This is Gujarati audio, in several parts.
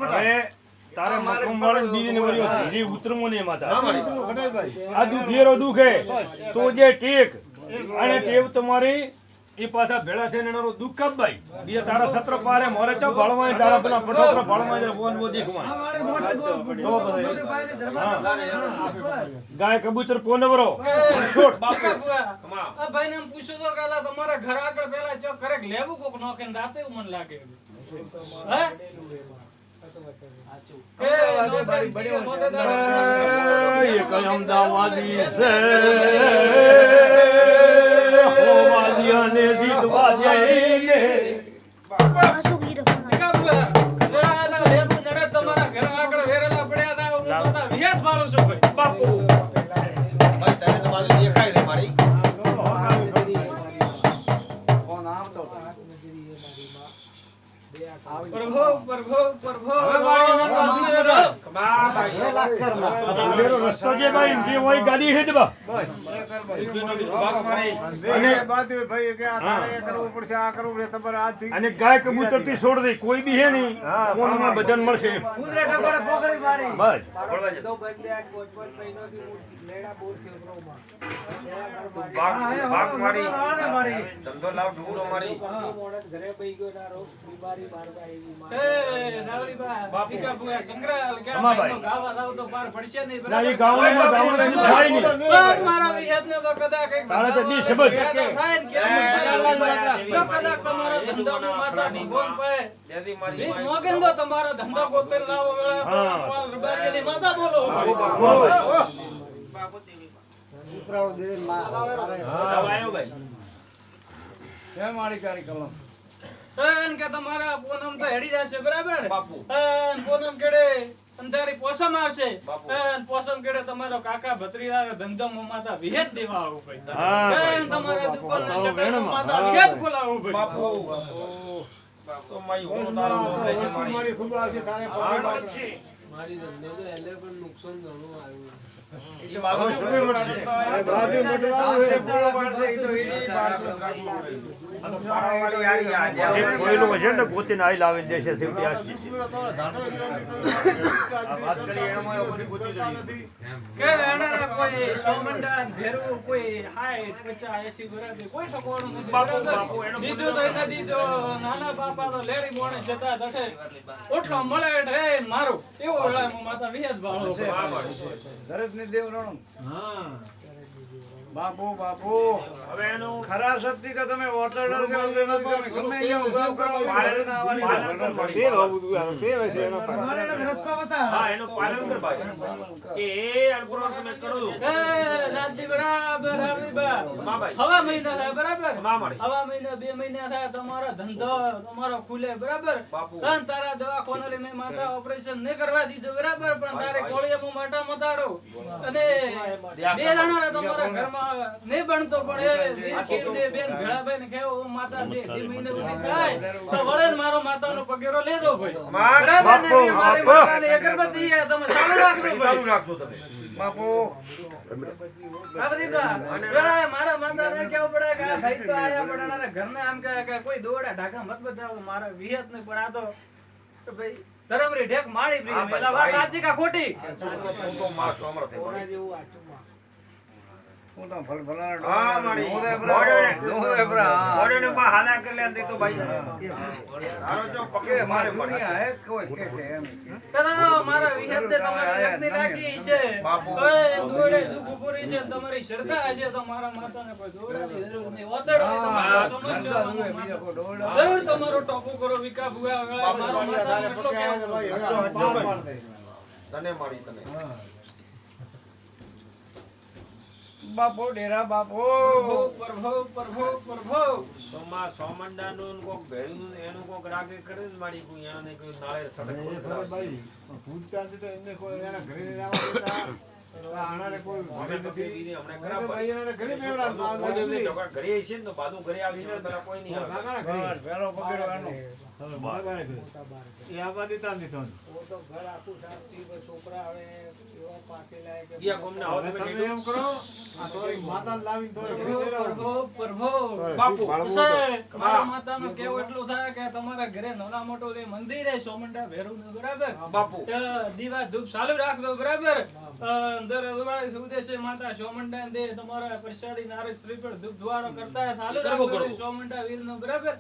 હવે તારે મકમ વાળે દીને વરિયો ધીરે ઉતરમો ને માતા આ દુખેરો દુખે તો જે ટેક અને ટેવ તમારી એ પાછા ભેળા થઈને એનો દુખ કપાઈ એ તારા સત્ર પારે મોરે ચો ભળવાય તારા પેલા પટોત્ર ભળવાય જાય બોન બોધી કમાય ગાય કબૂતર પોનવરો છોડ બાપુ આ ભાઈને એમ પૂછો તો કાલા તમારા ઘર આગળ પેલા ચો કરેક લેવું કોક નોખેન દાતે મન લાગે હે એ કઈ અમદાવાદી છે હો વાદિયાને જીતવા જઈને તમારા ઘર આગળ વેરેલા પડ્યા હતા હું તો વિયાત વાળો છું ભાઈ બાપુ ભાઈ તને તો બાજુ દેખાય રે મારી કોણ આવતો પ્રભુ પ્રભુ પ્રભુ હવે વાળી ન કમા ભાઈ લાખર માં લેરો રસ્તો જે ભાઈ જે હોય ગાડી હે દબા બસ એ કર ભાઈ ભાગ મારી અને બાદ ભાઈ કે આ તારે કરવું પડશે આ કરવું રે તમારે આથી અને ગાય કબૂતર થી છોડ દે કોઈ બી હે નહીં કોણમાં બદન મળશે કુદરે ઠકોડે પોકડી મારી બસ પડવા જ તો બંદે આ પોચ પોચ પૈનો થી લેડા બોર ખેતરોમાં ભાગ મારી ધંધો લાવ ઢૂંઢો મારી મોડે ઘરે પઈ ગયો ના રોગ બીમારી મારવા એવી માં એ રાવળી બા ટીકા ભુયા સંગ્રહાલ કે ગાવા લાવ તો પાર પડશે નહીં બરાબર ના એ ગાવમાં થાય નહીં મારા વિહેત ને તો કદા કઈ તારે તો ડી શબ્દ થાય કે તો કદા તમારો ધંધો માતા ની બોન પાએ દેદી મારી મોગન તો તમારો ધંધો ગોતેલ લાવો વેળા રબારીની માતા બોલો બાપુ દેવી ઉપરાળો દે માં દવાયો ભાઈ કે મારી કારી કલમ તન કે તમારા પોનમ તો હેડી જશે બરાબર બાપુ પોનમ કેડે અંધારી પોસમ આવશે પોસમ કેડે તમારો કાકા ભત્રીદાર ધંધો માતા વિહેત દેવા આવું ભાઈ તમારા દુકાન ના શટર માતા વિહેત ખોલાવો ભાઈ બાપુ તો માઈ હું તારો લોન લેશે મારી ખૂબ આવશે તારે પડી મારી ધંધો તો એલે પણ નુકસાન ઘણું આવ્યું એ બાબો સુબે મળશે એ બાજુ મતવાનું છે પૂરો પડશે ઈ તો ઈની પાછો રાખવું આ તો પારાવાળી યારી આ કોઈ લોકો છે ને ગોતીને આઈ લાવી દેશે સેવટી આસી આ વાત કરી એમાં બધી ગોતી જડી કે એના કોઈ સોમંડા ભેરુ કોઈ 60 50 80 બરાબર કોઈ ઠકોણું નથી બાપુ એનો દીધો તો એને દીધો નાના બાપા તો લેરી બોણે જતા દઠે ઓટલો મળે રે મારો એવો વેળા માતા વિહેત વાળો દરજ ને દેવ રણો હા બાપુ બાપુ હવે એનું ખરા સત્ય કે તમે વોટર દેવ તમે ગમે અહીંયા ઉગાવ કરો પાલન આવવાની તે હોવું આ તે છે એનો પાલન રસ્તો બતા હા એનો પાલન કર ભાઈ કે એ અલપુર તમે કરો એ રાજી બરાબર રાજી બા ભાઈ હવા મહિના થાય બરાબર હવા મહિના 2 મહિના થાય તમારો ધંધો તમારો ખુલે બરાબર તન તારા દવાખાને મે માતા ઓપરેશન ન કરવા દીધું બરાબર પણ તારે કોળિયામાં માટા મતાડો અને બે જણા તમારા ઘરમાં નહીં બનતો પણ એ કીધે બેન ભેળાભાઈ ને કેવો માતા 2 મહિને ઉધી થાય તો વળે મારો માતાનો પગેરો લે દો ભાઈ બાપુ મારી માતાને અગરબત્તી તમે ચાલુ રાખજો ચાલુ રાખજો તમે બાપુ આબદી બા વેળા મારા માતાને કેવું પડે કે ભાઈ તો આયા પડાના ઘરના આમ કે કોઈ દોડા ઢાકા મત બતાવો મારા વિહત ને પણ આ તો ભાઈ ધરમરી ઢેક માળી પ્રી પેલા વાત સાચી કા ખોટી તો માં સોમર થઈ જેવું આચું હું તો ફલ ફલાડ હા મારી મોડે માં હાલા કર લે તો ભાઈ તારો જો પકે મારે પડે હે કોઈ કે એમ તરા મારા વિહેત ને તમારે લખની રાખી છે ઓય દોડે દુખપુરી છે તમારી શ્રદ્ધા છે તો મારા માતાને કોઈ દોડાની જરૂર નહીં ઓતડ જરૂર તમારો ટોપો કરો વિકા ભુવા મારો માતાને એટલો કે ભાઈ હવે પાર પાડ દે તને મારી તને બાપો ડેરા બાપો પ્રભુ પ્રભુ પ્રભુ તો માં સોમંડા નું કોક ભેરું એનું કોક રાગે કરે જ મારી કોઈ એને કોઈ નાળે સડક ભાઈ ભૂત ચાંદી તો એમને કોઈ એના ઘરે આવવા દેતા આનારે કોઈ અમે તો બેબીને હમણાં ખરાબ ભાઈ આનારે ઘરે મેવરાજ માં કોઈ દિવસ ઢોકળા ઘરે છે ને તો બાદુ ઘરે આવશે પેલા કોઈ નહીં આવે કાકા ઘરે પેલો પકડો એનો એ આવા દીતા નથી ઓ તો ઘર આખું સાફ થઈ ગયું, છોકરા હવે એવા પાકેલા કે ગયા ગોમને આવો તમે તમે એમ કરો આ તોરી માતા લાવીને તોરી પ્રભુ પ્રભુ બાપુ સાહેબ, મારા માતાનું કેવું એટલું થાય કે તમારા ઘરે નાના મોટું જે મંદિર છે સોમંડા ભેરુનું, બરાબર? બાપુ તો દીવા ધૂપ ચાલુ રાખજો, બરાબર? અંદર અલવાળી સુદેશે માતા સોમંડા દે તમારા પ્રસાદી નારિયેળ શ્રીફળ ધૂપ દ્વારો કરતા ચાલુ રાખજો સોમંડા વીરનું, બરાબર?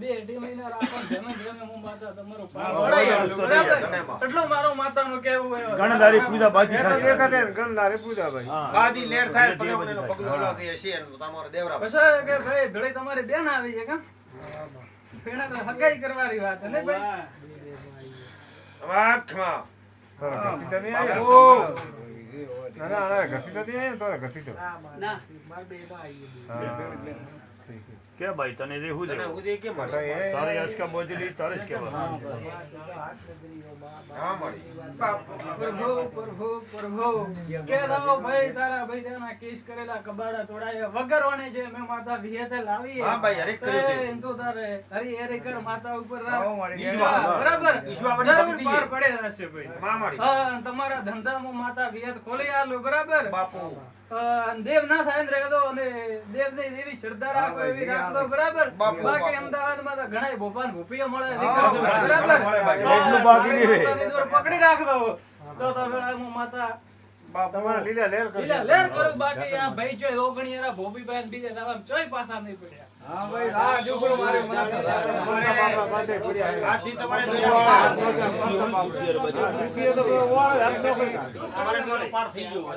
બે અઢી મહિના રાખો ધીમે ધીમે હું માતા તમારો પાર વળાઈ આવું, બરાબર? એટલું મારો માતાનું કેવું હોય. ગણદારી પૂજા બાજી એ તો થાય દેખાતે ગણનારે પૂજા ભાઈ બાદી લેર થાય પછી ઓનેનો પગલો ઓલાથી હશે ને તમારો દેવરા પછી કે ભાઈ ભલે તમારી બેન આવી છે કા પેણા તો હગાઈ કરવાની વાત ને ભાઈ. વાખમાં ઘસીતા નહીં બાપુ ના ના આનારે ઘસીતા નહીં આયા તોરે ઘસીતો ના કે ભાઈ તને જે હું તને ઉદય કેમ મળે તારી આજકા બોજલી તારે જ કેવા હા મળી બાપુ પ્રભુ પ્રભુ પ્રભુ કે દાઓ ભાઈ તારા ભાઈના કેસ કરેલા કબાડા તોડાયા વગર ઓને જે મે માતા વિહેતે લાવી હા ભાઈ, હરેક કર્યું તે. એમ તો તારે હરી હરી કર માતા ઉપર રાખ. આવો મારી વિશ્વાસ, બરાબર વિશ્વાસ વળી જરૂર ભક્તિ પાર છે. પડે હશે ભાઈ. માં મળી હા, તમારા ધંધામાં માતા વિહેત ખોલી આલો, બરાબર? બાપુ દેવ ના થાય ને રહેતો અને દેવની એવી શ્રદ્ધા રાખો એવી રાખો, બરાબર? બાપુ, બાકી બાપુ. અમદાવાદમાં તો ઘણાય ભોપાલ ભૂપિયા મળે બધું બરાબર? મળે ભાઈ. એટલું બાકી નહીં રહે. માતાની દોર પકડી રાખો તો વેળામાં માતા તમારા લીલા લેર લીલા લેર કરું. બાકી આ ભાઈ ચોય ઓગણી એના ભોપીભાઈ ને બીજા જવા ચોય પાછા નહીં પડ્યા. હા ભાઈ રાહ જોકરો મારે માથા બાપા બાંધે પડ્યા આજથી તમારે હાથ મેળા નો જા, કરતા બાપુ. હા, દુખીએ તો કોઈ વાળ હાથ નો કોઈ કાઢે. તમારે મેળો પાર થઈ ગયો હોય.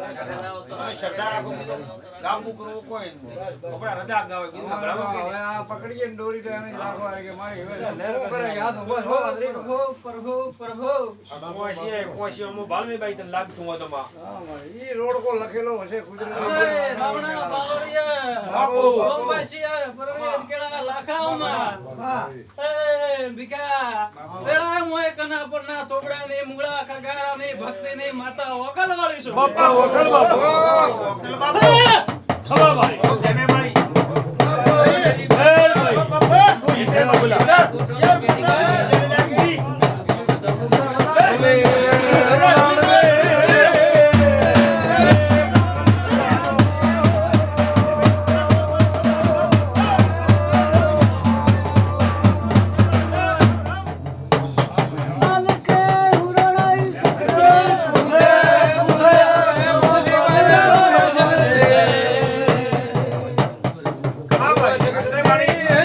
તમે શ્રદ્ધા રાખો બીજું ગામનું કરવું કોઈ નહીં. આપણા હૃદય ગાવે બીજું ઘડાવું કોઈ હવે નહીં. આ પકડીએ ને દોરી તો એમ જ રાખવા કે મારી હવે શું કરે યાદ બસ હો અદરી પ્રભુ પ્રભુ પ્રભુ કોશી અમુ ભાળવીભાઈ તને લાગતું હોય તમા. હા મારી ઈ રોડ કો લખેલો હશે કુદરતી અરે રાવણા બાવળિયા બાપુ. ગોપાશિયા પરવેન કેળાના લાખાઓમાં એ ભીખા પેલા મોય કના પર ના થોબડા ને મૂળા ખગારા ને ભક્તિ ને માતા ઓકલ વાળી છું. બાપા વખલ બાપુ વકીલ બાપુ. ખબર ભાઈ તમે ભાઈ. એ ભાઈ ઈ તેનો બોલા હા ભાઈ. તમે ભાઈ.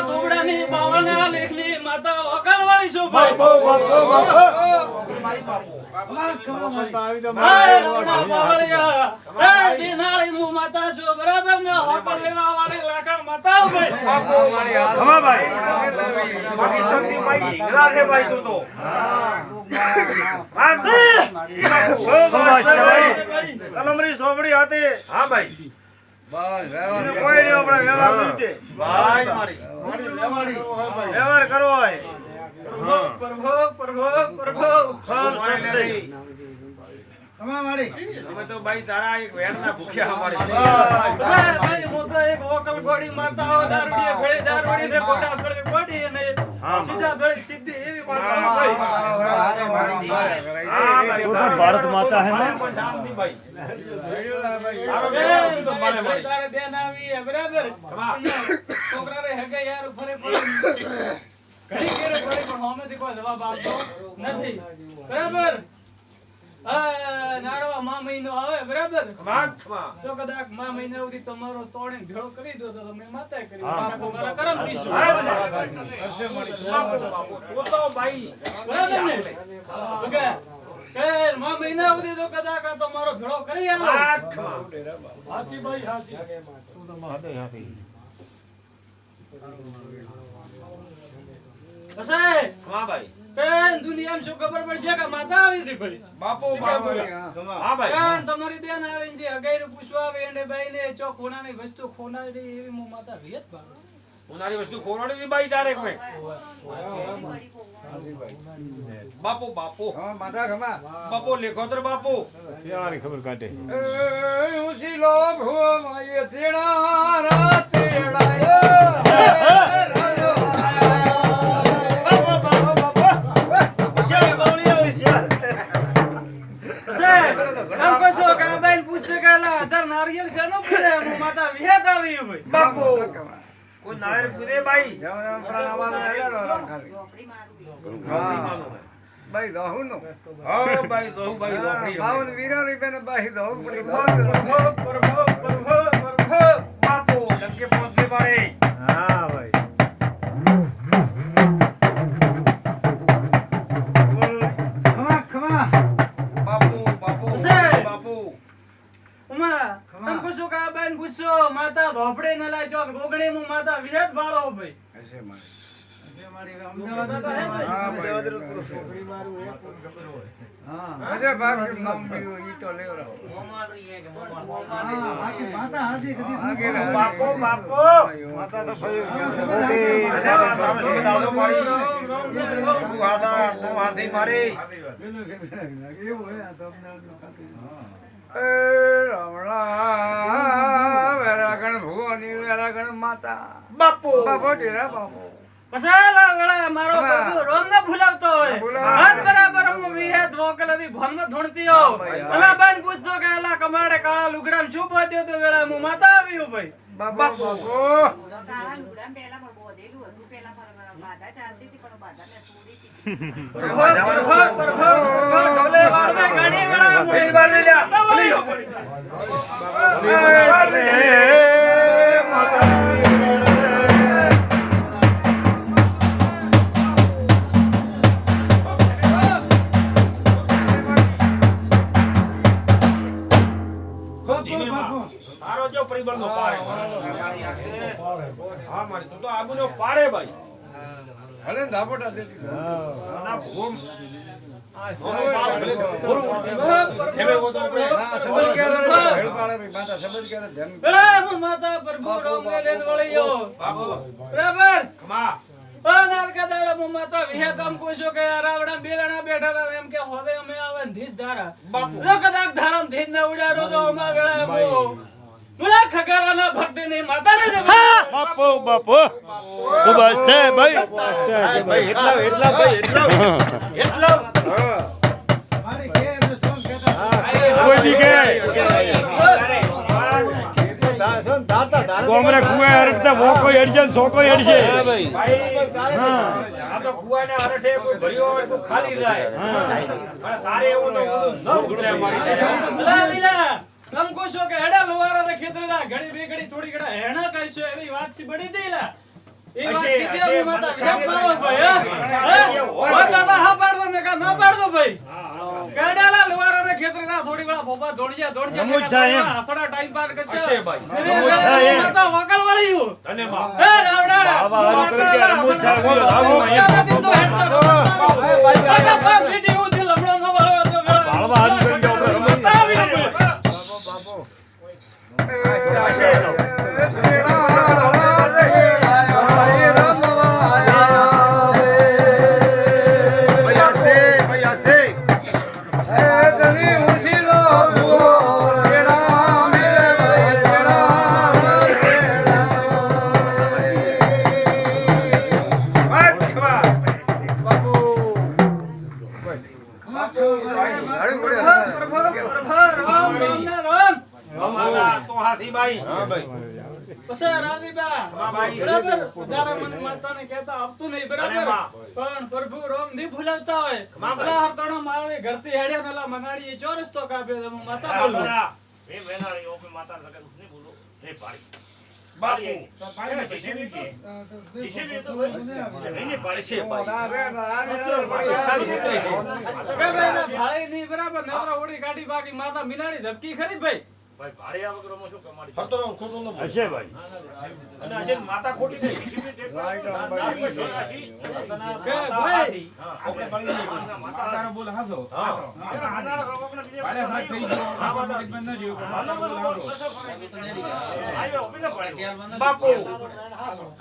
થોબડા ની બાવળના લેખની માતા ઓકલ વાળી છું ભાઈ. મારી બાપુ. બાપા આવી તો એ રાવણા બાવળિયા એ દિનાળી હું માતા છું, બરાબર ને? ઓકલ લેવા વાળી લાખા માતા હું ભાઈ. ખબર ભાઈ બાકી શક્તિ ભાઈ હિંગલા છે ભાઈ તું તો. હા ભાઈ કલમરી સોમડી હાથે હા ભાઈ. બસ બીજું કોઈ નહીં આપણે વ્યવહાર રીતે ભાઈ મારી. વ્યવહાર કરવો હોય પ્રભુ પ્રભુ પ્રભુ ખમ શક્તિ અમે તો ભાઈ તારા એક વેણના ભૂખ્યા અમારે. ભાઈ હું તો એક ઓકલ ગોળી મારતા હો દારૂડીએ ભેળી દારૂડી ને ગોડા ભેળી ગોડી અને સીધા ભેળી સીધી એવી મારતા હો ભાઈ. હા ભાઈ. તો ભારત માતા હે ને? પણ નામ નહીં ભાઈ. તારો એ, બેટો કીધું ભાઈ, મારે ભાઈ. તારે બેન આવી હે, બરાબર? છોકરા રે હગે યાર ફરે પડી ઘણી ઘેરે પડી પણ હોમેથી કોઈ જવાબ આપતો નથી, બરાબર? નાડવા મા મહિનો આવે, બરાબર? વાંકમાં. તો કદાચ મા મહિના સુધી તમારો તોડીને ભેળો કરી દો તો તમે માતાએ કરી હા. દો. તમારા કરમ દીશું. બાપુ, બાપુ. તું તો ભાઈ. બરાબર ને? ભગે. કે મા મહિના સુધી તો કદાચ આ તમારો ભેળો કરી આલો. વાંકમાં. હાચી ભાઈ હાચી. તું તો મહદે હાથી કસાય હા ભાઈ. કેન દુનિયામાં શું ખબર પડશે કે માતા આવી હતી ભલી. બાપુ, બાપુ. હા ભાઈ. કેન તમારી બેન આવીને જે હગાઈનું પૂછવા આવે એને ભાઈને ચો ખૂણાની વસ્તુ ખોનાવી દે એવી મો માતા વિયત ભાવે. ઉનાળી વસ્તુ ખોરવાની નથી બાઈ તારે કોઈ બાપુ બાપુ હા માતા ખમા બાપુ લેખોતર બાપુ શિયાળાની ખબર કાઢે ઊંચી લો ભો માય તેડા રાતેડા બાપુ કોઈ નાળિયેર પૂરે બાઈ ભાઈ દહુ નો હા બાઈ દહુ બાઈ રોકડી બાવન વીરાની બેન બાઈ દહુ પડી બાપુ ડંકે પહોંચે બારે હા ભાઈ બાપુ બાપુ સાહેબ. બાપુ માતા ધોપડે ન લાય ચોક ગોગડી મુ માતા વિરાટ બાળો ભાઈ અજય બાપ નામ બીજું ઈ તો લેવરાવો બાપુ બાપુ માતા તો ભાઈ તારો શબ્દ આવતો પાડી બાપુ હાથા તું હાથી મારી વેરાગણ ભુવની વેરાગણ માતા બાપુ બાપો ટેરા બાપો પસાલા વેળા મારો હા. બાપુ રોમ ન ભૂલાવતો હોય ભૂલાવ. હાથ બરાબર હું વિહેત વોકલથી ભોનમાં ધૂણતી હોઉં. ભાઈ, અલા બાન પૂછતો કે અલા કમાડે કાળા લુગડામાં શું બોધ્યો તો વેળા હું માતા આવ્યું ભાઈ બાપો બાપો સારા લુગડાં પહેલા પણ બોધેલું હતું. પહેલા પણ બાધા ચાલતી હતી પણ બાધાને છોડી હતી. પ્રભુ, પ્રભુ, ઢોલે વાળને ગાડી વેળા મોટી વાળને લ્યા. તારો જો પરિબળનો પાડે હા મારી તું તો આબુનો પાડે ભાઈ હલે ધાપોટા દેતી ના ભૂમ ભૂમ પાડે ભલે ભૂરું ઉડે ધેમે ગો તો આપણે ના સમજ કે ભેળ પાડે ભઈ માતા સમજ કે ધન વેળા હું માતા પ્રભુ રોમ ને લેન વળ્યો બાપુ બરાબર ખમા ઓ નારકા દાડા હું માતા વિહેત આમ પૂછ્યો કે આ રાવડા બેલણા બેઠા હતા એમ કે હવે અમે આવે ને ધીજ ધારા બાપુ જો કદાચ ધારા ધીજ ને ઉડાડો તો અમાર વેળા બહુ મુલા ખગારાના ભક્તિ ની માતા ને બાપુ બાપુ સુભાષ છે ભાઈ ભાઈ એટલા એટલા ભાઈ એટલા એટલો કોઈ દી કે ગોમરે કુએ હરકતા વોકો હેડજે સોકો હેડજે ભાઈ આ તો કુવાના હરઠે કોઈ ભર્યો હોય તો ખાલી જાય પણ તારે એવું તો બધું ન ઉતરે મારી છે મુલા લીલા તમ કોશો કે હેડા લોવારા ને ખેતરના ઘડી બે ઘડી થોડી ઘડા હેણા કરશો એવી વાત છે બડી દેલા એ વાત હશે, કીધી હશે, અમે માતા માતા વિરાટ બાળો ભાઈ હોય. વાત દાદા હા પાડો ને કા ના પાડો ભાઈ કેડાલા લોવારા ને ખેતરના થોડી ઘડા ફોફા દોડજે રમૂજ થાય એમ. આફડા ટાઈમ પાસ કરશે હશે ભાઈ. રમૂજ થાય એમ. માતા વકલ વાળ્યું તને માં હે રાવડા આવા હાલ કરે કે રમૂજ થાય બોલો આવો બાળવા હાલ કરી દો આપણે રમૂજ તો હાથી ભાઈ હા ભાઈ પણ પ્રભુ રોમ ની ભૂલાવતા હોય અલા હરતણો મારે ઘરથી હેડ્યા નલા મગાડી ચોરસ તો કાપે તો હું માતા બોલું બાપુ ભાઈ ની બરાબર નવરા ઓડી કાઢી બાકી માતા મિલાડી ધબકી ખરી ભાઈ ભાઈ ભારે આ વગર શું કમાડી ફરતો રહો, ખોટું ન બોલ. હશે ભાઈ અને હશે ને માતા ખોટી નહીં. રાઈટ ના, ભાઈ. ના, માતા કે માતા ભાઈ. હતી. આપણે મળી નહીં. તારો બોલ હાજો હા. ભાલે ભાઈ થઈ ગયો આમાં બંધ ન રહ્યો મારો બોલ હાજો બાપુ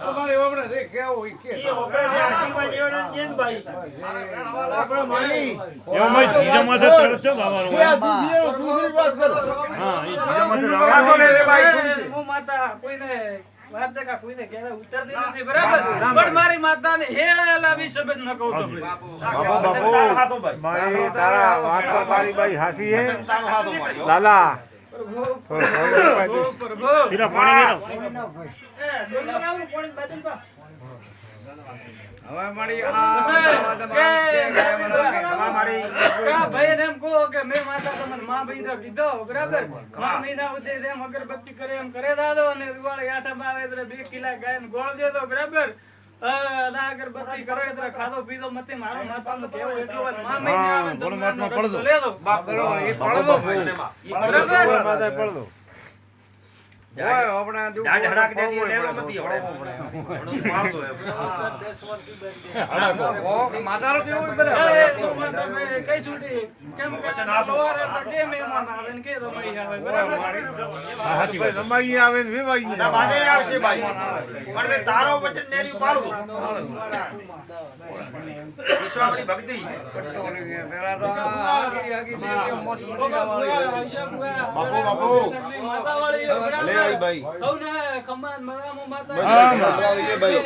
તમારે ઓપડે દે કેવો હોય કે એ ઓપડે જે આશીર્વાદ દેવાના ને જેન ભાઈ. આપણે મારી એવો મય જીજા માથે તરસ છે બાવાનો દૂસરી વાત કરો હા એ જીજા માથે રાખો ને રે ભાઈ. હું માતા કોઈને વાત કા કોઈને કહેવાય ઉતરતી નથી બરાબર પણ મારી માતાને હેળેલા બી શબ્દ ન કહું તો તારો હાથો ભાઈ. મારી તારા વાત તો તારી ભાઈ હાસી હે તારો હાથો માર્યો. લાલા પ્રભુ સીરા પાણી હવે મળી કા ભાઈ એમ કહો કે મેં માતા તમને માં ભાઈ તો કીધો બરાબર માં મહિના સુધી એમ અગરબત્તી કરે એમ કરે દાદો અને દિવાળી આઠમ આવે એટલે 2 કિલા ગાય ગોળ દે તો બરાબર ના અગરબત્તી કરો એટલે ખાધો પીધો મતે મારો માતાનું કેવું એટલું વાત માં મહિને આવે તો માનો રસ્તો લે દો એ પડદો બરાબર માતા પડદો ઓય ઓપડા દુ દાઢ હડાક દે દીએ લેવો નથી હવે. હમણાં મારતો એમ. ઓ માતારો કેવો એ, બરાબર તો તમે કઈ છૂટી કેમ કે સવારે તો કે મહેમાન આવે ને કે તો મળી આવે બરાબર ભાઈ રમાઈ આવે ને વેવાઈ ના બાને આવશે ભાઈ. પણ તે તારો વચન નેરી પાડું. વિશ્વામણી ભક્તિ. પેલા તો આગી આગી કે મોસ મરી જવા બાપુ બાપુ માતાવાળી લે આઈ ભાઈ હઉ ને ખમ્માન મરામો માતા હા મતરાવી ભાઈ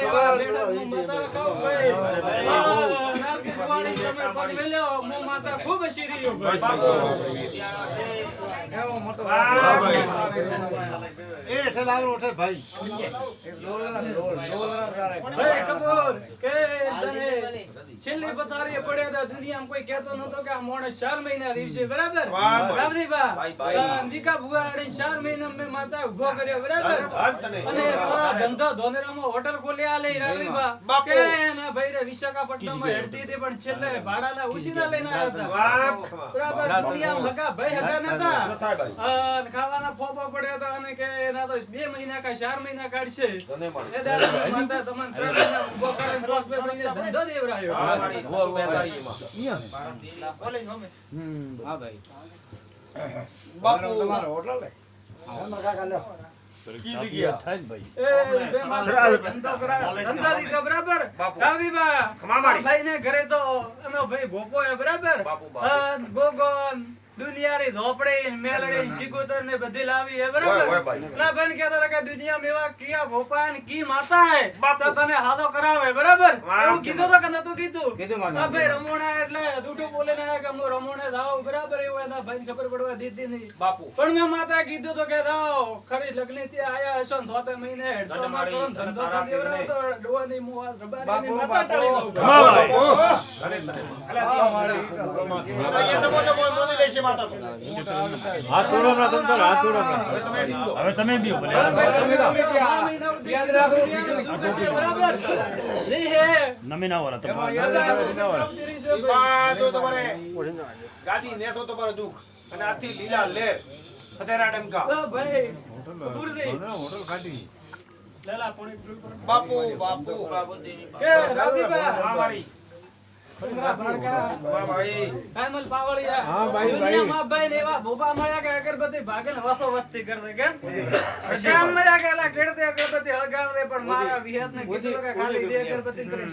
માતા ખૂબ શીરીઓ કેવો મતો હા ભાઈ એ ઠેલાવ ઉઠે ભાઈ ભાઈ કપૂર કે તને છેલ્લી પથારીએ પડ્યા હતા દુનિયામાં કોઈ કહેતો નતો કે આ માણસ 4 મહિના દિવસે બરાબર રામદીબા વિકા ભુવા અડીને 4 મહિના મેં માતા ઉભો કર્યો બરાબર અને તારા ધંધો ધોનેરામાં હોટલ ખોલ્યા લઈ રામદીબા કે ના ભાઈ રે વિશાખાપટ્ટનમમાં હેડતી હતી પણ છેલ્લે ભાડાના ઉજીના લઈને આવ્યા હતા બરાબર દુનિયામાં લગા ભાઈ હતા નતા અને ખાવાના ફોફા પડ્યા હતા અને કે ના તો 2 મહિના કા 4 મહિના કાઢશે એ દાદા માતા તમને 3 મહિના ઉભો કરીને 10 મહિને ધંધો દેવરાયો હા ભાઈ બાપુ તમારો હોટલ લે કીધી ગયા. થાય ને ભાઈ એ બે માણસો ધંધો કરાવે ધંધાથી તો બરાબર રામદીબા ભાઈ ને ઘરે તો અમે ભાઈ ભોપો હે બરાબર ગોગન દુનિયાની ધોપડી મેલડી સિકોતર ને બધી લાવી હે બરાબર ના બેન કહેતા હતા કે દુનિયામાં એવા કિયા ભોપા ને કી માતા હે તો તને હાદો કરાવે બરાબર એવું કીધું તો કે નતું કીધું હા ભાઈ રમોણા એટલે દૂઠું બોલીને આયા કે હું રમોણે જાવ બરાબર એવું એના ભાઈને ખબર પડવા દીધી નહીં બાપુ પણ મેં માતા કીધું તો કે જાઓ ખરી લગ્ન થી આયા હશો ને 7 મહિને હેડતો મારો ધંધો કરી દેવરાવ તો ડોવાની મુવા રબારીની માતા ટળી દઉં હાથ તોડો ના તમ તો હાથ તોડો ના હવે તમે બી ભલે યાદ રાખો બરાબર રી હે નમી ના વાળા તમે તો તમારે ગાદી નેસો તમારો દુખ અને આથી લીલા લેર હતેરા ડંકા ભાઈ ગુરુજી હોટલ કાઢી લેલા પોણી બાપુ બાપુ કે રામદીબા મારી તમારા બાળકા ભાઈ કામલ પાવળિયા હા ભાઈ, દુનિયામાં ભાઈ ને એવા ભોપા મળ્યા કે અગરબત્તી ભાગીને વસો વસ્તી કરે કેમ શ્યામ મળ્યા કે એલા કેડતે અગરબત્તી હળગાવે પણ મારા વિહતને કીધું કે ખાલી બે અગરબત્તી કરી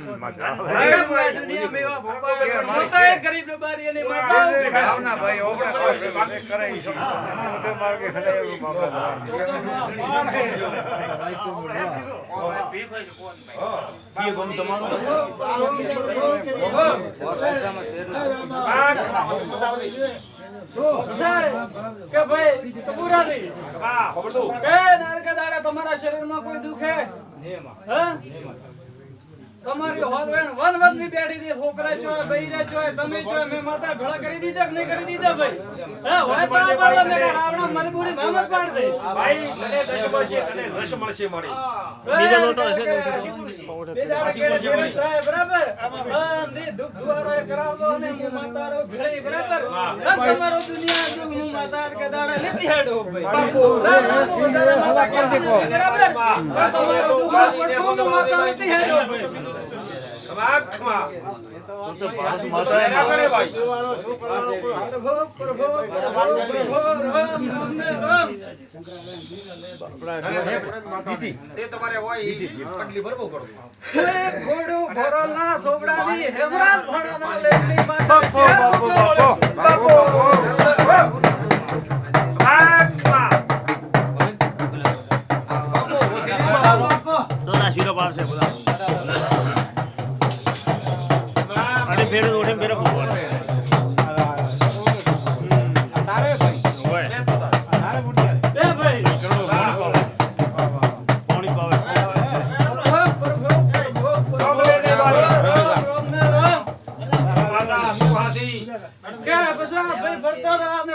દુનિયામાં એવા ભોપા મળતા એક ગરીબ રબારી એની માતા ભાવના ભાઈ ઓપડે કરાઈ છે મતે માર કે ખડે બાપા કીએ કોમ તમારો કે ભાઈ તો પૂરા નહીં કે નારકા દાડા તમારા શરીરમાં કોઈ દુખ હે હા તમારી હોલવેણ વન ની બેઠી દી છોકરા ચોય બૈરા ચોય તમે ચોય મે માતા ભેળા કરી દીધા કે નહીં કરી દીધા ભાઈ હે હોય તો આ બાળા મેં રાવણા મજબૂરી મહેમત પાડ દે ભાઈ તને દશ મળશે મારી બીજો લોટો હશે બરાબર ને દુખ દુઆરો કરાવતો ને હું માતારો ભેળી બરાબર તમારો દુનિયા દુખ હું માતા કે દાડા લીધી હેડો ભાઈ બાપુ માતા કે બરાબર તમારો દુખ પડતો માતા લીધી હેડો ભાઈ ખમા માતા કરે ભાઈ પ્રભુ રામ રામ તે તમારે હોય પટલી ભરવો પડો ઘોડું ભરો ના થોબડાની હેમરાજ ભણોના લેલી માતા છે શીરો પાડશે બધા અને ફેર ઓઠે ફેર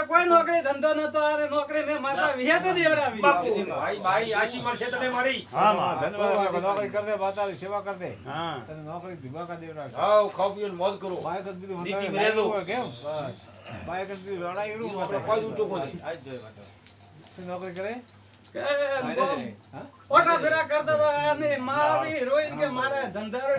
કોઈ નોકરી ધંધો નતો અને નોકરી મેં માતા વિહેતી દેવરાવી ભાઈ ભાઈ આશી મળશે તને મારી હા માં નોકરી કર દે માતાની સેવા કર દે હા તને નોકરી ધીમા કર દેવરા હાવ ખાવ પીઓ મોજ કરો બાઈક જ બીજું નીતિ મેલે દો. કેમ બાઈક જ બીજું લડાઈ રૂ આપણે કોઈ ઉઠો કોઈ નોકરી કરે ઓટા ફેરા કરતા હતા અને મારી રોઈ કે મારે ધંધારો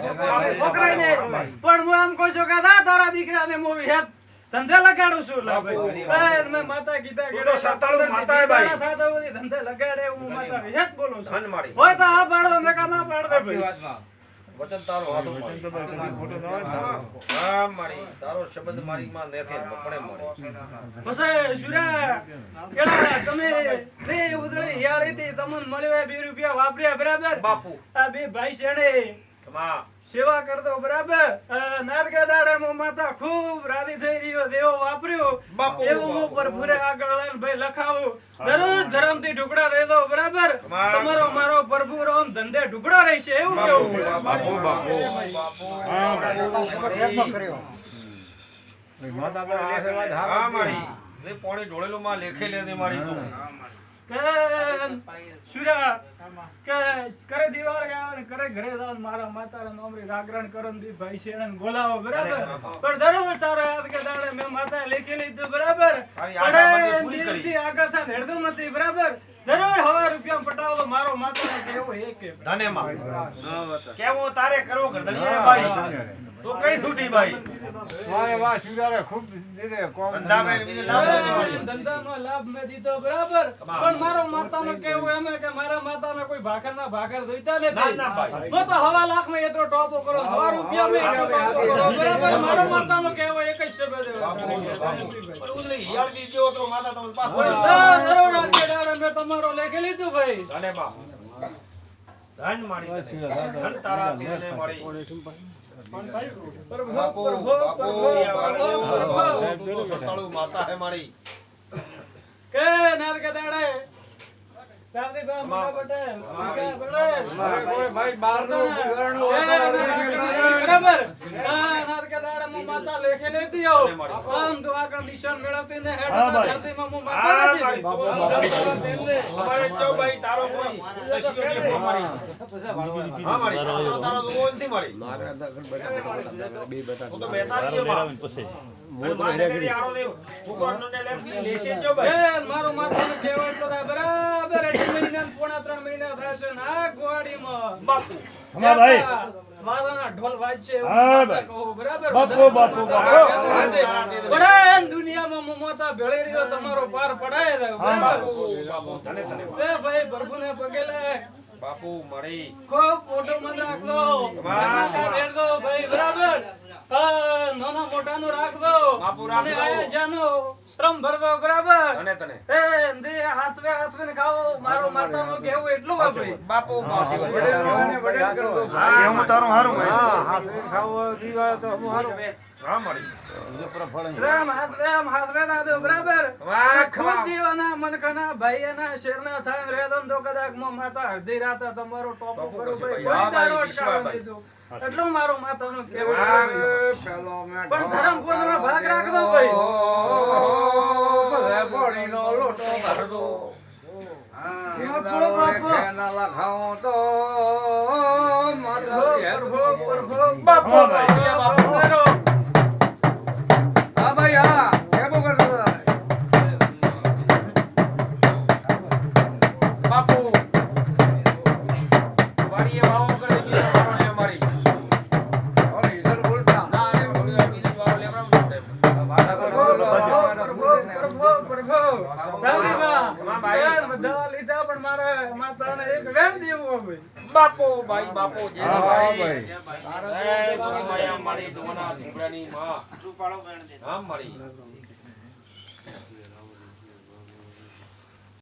છોકરાય ને પણ હું આમ કહું છું કે ના તારા દીકરાને હું વિહેત ધંધે લગાડું છું લા ભાઈ મેં માતા કીધા તું તો સરતાળું માતા હે ભાઈ. થાતો બધી ધંધે લગાડે હું માતા વિહેત બોલું છું ધન મારી હોય તો આ પાડો મેં કા ના પાડ દે ભાઈ વચન તારો હાથો વચન તો ભાઈ કદી ખોટો ન હોય ને તારો. હા મારી તારો શબ્દ મારી માં નથી બપડે મારી પછી સુરા કેળા તમે બે ઉધળી યાળી થી તમને મળ્યો 2 રૂપિયા વાપર્યા બરાબર બાપુ આ બે ભાઈ છેડે કમા સેવા કરતો બરાબર નારગા દાડામાં માતા ખૂબ રાજી થઈ રહ્યો દેવો વાપર્યો બાપુ. એવું હું પ્રભુરે આગળ લઈને ભાઈ લખાવું દરરોજ ધરમથી ઢુકડા રહેતો બરાબર તમારો મારો પ્રભુ રામ ધંધે ઢુકડા રહેશે એવું કેવું બાપુ બાપુ માતા પર આશીર્વાદ હા હારા મારી એ પોણી ઢોળેલું માં લેખે લે દે મારી તું કે સુરા કે કરે દિવાળ આવે ને કરે ઘરે જાવ મારા માતાના નોમરી રાગરણ કરન દી ભાઈ શેણ બોલાવો બરાબર પણ દરરોજ તારો યાદ કે દાડે મે માતા લખી લીધું બરાબર તારી આશા બધી પૂરી કરી. દિલથી આગળ થા હેડતું નથી બરાબર દરરોજ હવા રૂપિયા પટાવો મારો માતાનો કેવો એક કે ધને માં કેવો તારે કરવો ગધડિયા ભાઈ તો કઈ છૂટી ભાઈ વાહ વાહ સુધારે ખૂબ દીધે કોમ ધંધા મેં બીજે લાભ નથી મળી. ધંધાનો લાભ મે દીધો બરાબર પણ મારો માતાનો કેવું એમ કે મારા માતાને કોઈ ભાખરના ભાગર જોઈતા ના નથી ના ભાઈ નો તો હવા લાખ માં એટલો ટોપો કરો હવા રૂપિયા માં એટલો ટોપો કરો બરાબર મારો માતાનો કહેવો એક જ શબ્દ પણ ઉદલી હિયાળ દી જેવો તો માતા તો પાસ દરોડ આજે દાડે મેં તમારો લેખી લીધું ભાઈ ધને માં ધન મારી ધન તારા તીરને મારી પ્રભુ બાપુ પ્રભુ બાપુ સાહેબ તો સતાળુ માતા હે મારી કે નાર કે દાડે તારી બા મોટા પટેલ કોઈ ભાઈ બહારનો ઘરનો બરાબર નાર કે દાડે હું માતા લેખે લેતી આવ આમ તો આગળ નિશાન મેળવતી ને હેડ ધરતીમાં હું માતા હા નથી મારી અમારે જો ભાઈ તારો કોઈ દશીઓ ની હો મારી હા મારી તારો તો નથી મારી હું તો મહેતા ની માં પછી મારે કરી આડો દે ફુકરનો ને લેબી લેશે જો ભાઈ એ મારો માતાનો કહેવાય તો બરાબર 2 મહિના પોણા 3 મહિના થશે ને આ ગોવાડીમાં બાપુ હમા ભાઈ વાદાના ઢોલ વાજશે એવું હા માતા ભાઈ. કહો બરાબર બાપુ, બાપુ, બાપુ. બરાબર દુનિયામાં હું મોતા ભેળી રહ્યો તમારો પાર પડાય રહ્યો બરાબર બાપુ બાપુ ધને ધને એ ભાઈ પ્રભુને પગે લાગ બાપુ મારી ખૂબ મોટો મન રાખજો માતા દેડજો ભાઈ બરાબર નાના મોટાનું રાખજો બાપુ રાખજો. અને આયા જાનો શ્રમ ભરજો બરાબર ધને ધને એ દે હાસવે હાસવે ને ખાઓ મારો માતાનું કહેવું એટલું હોય ભાઈ બાપુ બાપુ કેવું તારું હારું ભાઈ હા હાસરી ખાવ દીવા તો હું હારું હા મારી રામ હાથ રે દાદો બરાબર વાહ ખુદ દીવાના મનખાના ભાઈના શેરના થાય રેદન તો કદાચ મો માતા અડધી રાતે તમારો ટોપો કરું ભાઈ કોઈ દાડો અટકાવવા દીધું એટલું મારું માતાનું કહેવું છે. પેલો મેં પણ ધર્મ પૂર્ણમાં ભાગ રાખજો ભાઈ ભલે પાણીનો લોટો ભરદો એના લખાવો તો માતા બાપુ કરો હા ભાઈ હા કેમ કરતો બાપુ વાડીએ વાવો કરે બીજો વારો ને મારી અરે ઇધર બોલતા ના રે બીજો વારો લેવડાવ બાપુ ભાઈ બાપુ જે હા ભાઈ ભાઈ મારી દોના ઝૂંપડાની માં હા મારી